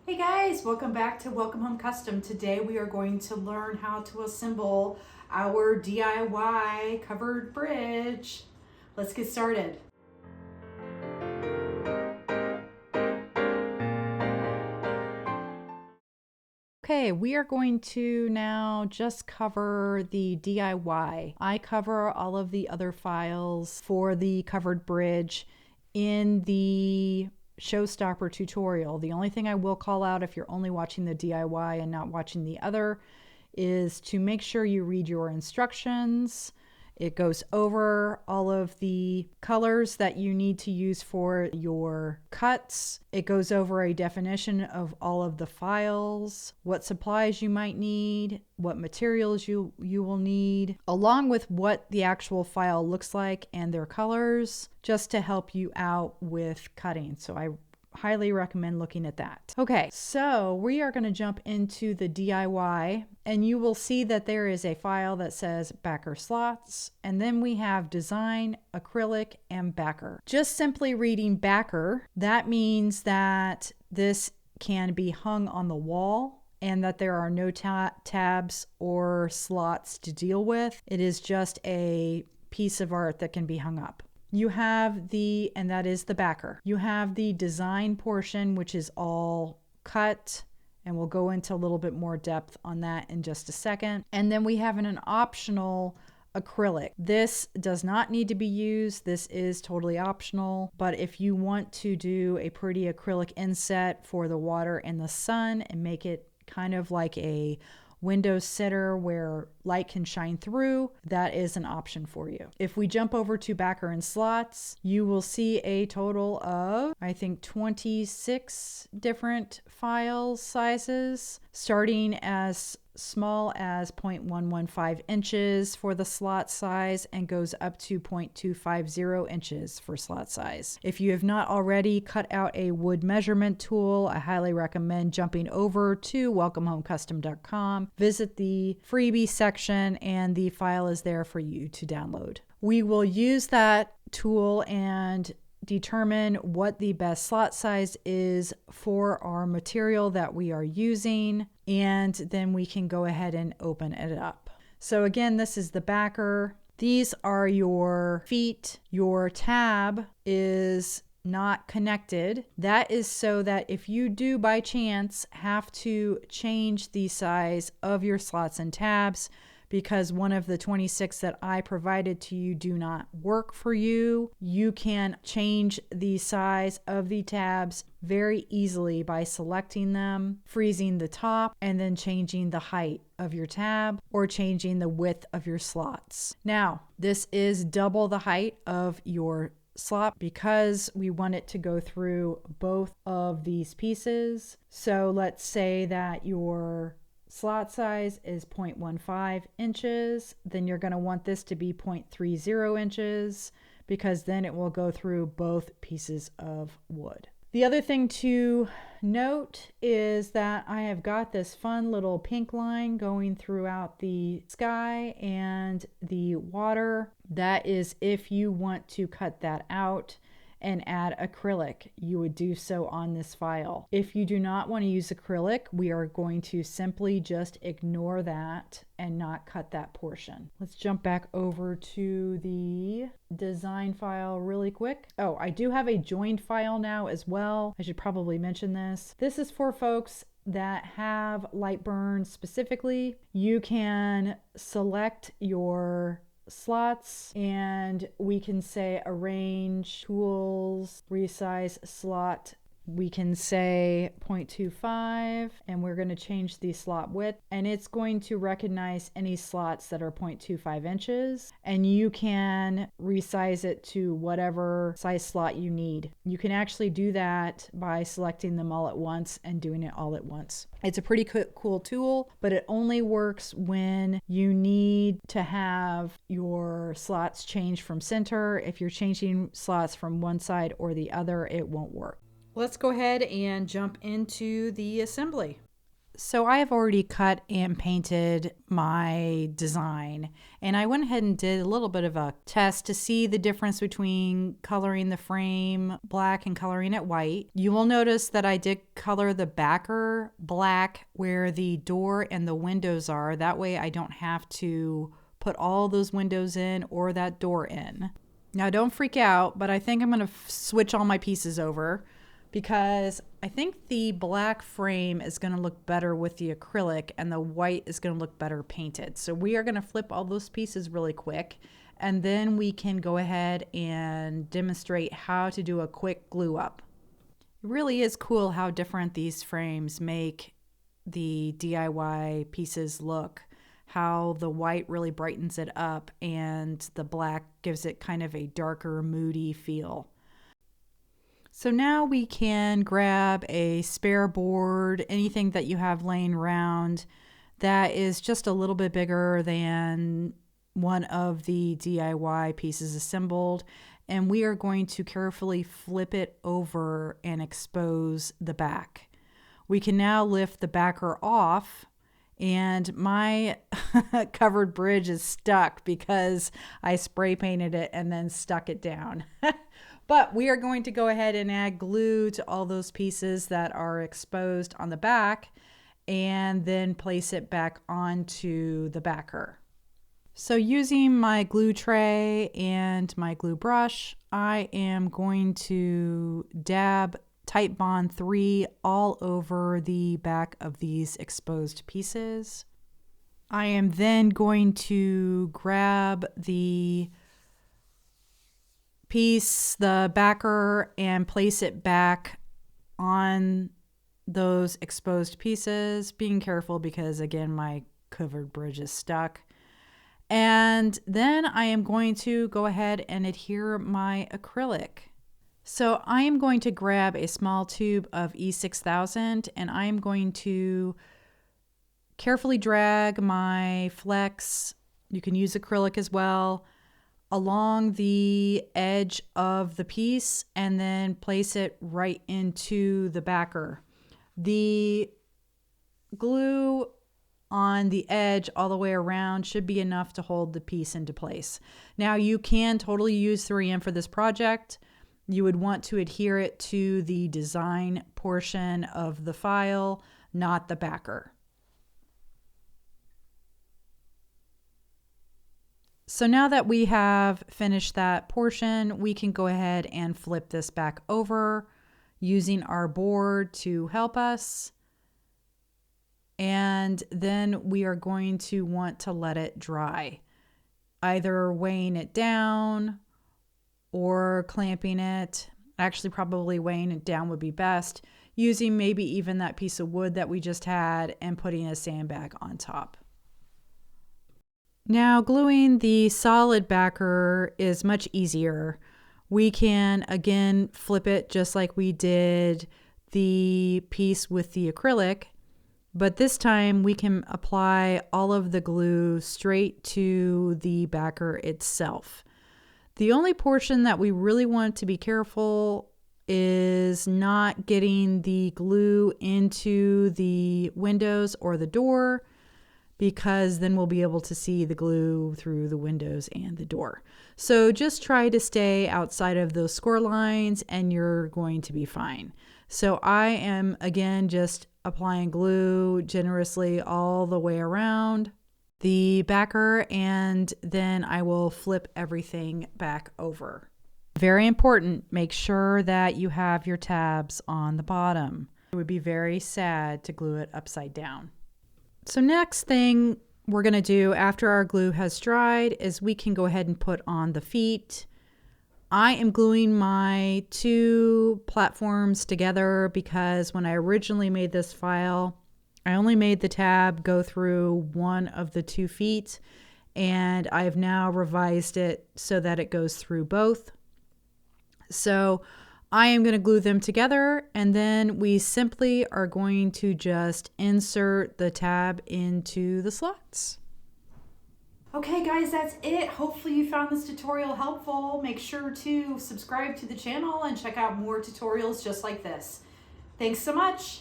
Hey guys, welcome back to Welcome Home Custom. Today we are going to learn how to assemble our DIY covered bridge. Let's get started. Okay, we are going to now just cover the DIY. I cover all of the other files for the covered bridge in the showstopper tutorial. The only thing I will call out if you're only watching the DIY and not watching the other is to make sure you read your instructions. It goes over all of the colors that you need to use for your cuts. It goes over a definition of all of the files, what supplies you might need, what materials you will need, along with what the actual file looks like and their colors, just to help you out with cutting. So I highly recommend looking at that. Okay, so we are going to jump into the DIY, and you will see that there is a file that says backer slots, and then we have design, acrylic, and backer. Just simply reading backer, that means that this can be hung on the wall and that there are no tabs or slots to deal with. It is just a piece of art that can be hung up. You have and that is the backer. You have the design portion, which is all cut, and we'll go into a little bit more depth on that in just a second. And then we have an optional acrylic. This does not need to be used. This is totally optional, but if you want to do a pretty acrylic inset for the water and the sun and make it kind of like a window sitter where light can shine through, that is an option for you. If we jump over to backer and slots, you will see a total of, I think, 26 different file sizes, starting as small as 0.115 inches for the slot size and goes up to 0.250 inches for slot size. If you have not already cut out a wood measurement tool, I highly recommend jumping over to welcomehomecustom.com. Visit the freebie section and the file is there for you to download. We will use that tool and determine what the best slot size is for our material that we are using, and then we can go ahead and open it up. So again, this is the backer. These are your feet. Your tab is not connected. That is so that if you do by chance have to change the size of your slots and tabs because one of the 26 that I provided to you do not work for you, you can change the size of the tabs very easily by selecting them, freezing the top, and then changing the height of your tab or changing the width of your slots. Now, this is double the height of your slot because we want it to go through both of these pieces. So let's say that your slot size is 0.15 inches, then you're going to want this to be 0.30 inches because then it will go through both pieces of wood. The other thing to note is that I have got this fun little pink line going throughout the sky and the water. That is if you want to cut that out and add acrylic, you would do so on this file. If you do not want to use acrylic, we are going to simply just ignore that and not cut that portion. Let's jump back over to the design file really quick. Oh, I do have a joined file now as well. I should probably mention this. This is for folks that have light burn specifically. You can select your slots and we can say arrange tools, resize slot. We can say 0.25 and we're going to change the slot width, and it's going to recognize any slots that are 0.25 inches, and you can resize it to whatever size slot you need. You can actually do that by selecting them all at once and doing it all at once. It's a pretty cool tool, but it only works when you need to have your slots changed from center. If you're changing slots from one side or the other, it won't work. Let's go ahead and jump into the assembly. So I have already cut and painted my design, and I went ahead and did a little bit of a test to see the difference between coloring the frame black and coloring it white. You will notice that I did color the backer black where the door and the windows are. That way I don't have to put all those windows in or that door in. Now don't freak out, but I think I'm going to switch all my pieces over, because I think the black frame is going to look better with the acrylic and the white is going to look better painted. So we are going to flip all those pieces really quick, and then we can go ahead and demonstrate how to do a quick glue up. It really is cool how different these frames make the DIY pieces look. How the white really brightens it up and the black gives it kind of a darker, moody feel. So now we can grab a spare board, anything that you have laying around that is just a little bit bigger than one of the DIY pieces assembled, and we are going to carefully flip it over and expose the back. We can now lift the backer off, and my covered bridge is stuck because I spray painted it and then stuck it down. But we are going to go ahead and add glue to all those pieces that are exposed on the back and then place it back onto the backer. So using my glue tray and my glue brush, I am going to dab Titebond 3 all over the back of these exposed pieces. I am then going to grab the piece, the backer, and place it back on those exposed pieces, being careful because again my covered bridge is stuck. And then I am going to go ahead and adhere my acrylic. So I am going to grab a small tube of E6000 and I am going to carefully drag my flex, you can use acrylic as well, along the edge of the piece and then place it right into the backer. The glue on the edge all the way around should be enough to hold the piece into place. Now you can totally use 3M for this project. You would want to adhere it to the design portion of the file, not the backer. So now that we have finished that portion, we can go ahead and flip this back over using our board to help us. And then we are going to want to let it dry, either weighing it down or clamping it. Actually, probably weighing it down would be best, using maybe even that piece of wood that we just had and putting a sandbag on top. Now gluing the solid backer is much easier. We can again flip it just like we did the piece with the acrylic, but this time we can apply all of the glue straight to the backer itself. The only portion that we really want to be careful is not getting the glue into the windows or the door, because then we'll be able to see the glue through the windows and the door. So just try to stay outside of those score lines and you're going to be fine. So I am again just applying glue generously all the way around the backer, and then I will flip everything back over. Very important, make sure that you have your tabs on the bottom. It would be very sad to glue it upside down. So next thing we're going to do after our glue has dried is we can go ahead and put on the feet. I am gluing my two platforms together because when I originally made this file, I only made the tab go through one of the 2 feet, and I've now revised it so that it goes through both. So I am going to glue them together, and then we simply are going to just insert the tab into the slots. Okay guys, that's it. Hopefully you found this tutorial helpful. Make sure to subscribe to the channel and check out more tutorials just like this. Thanks so much.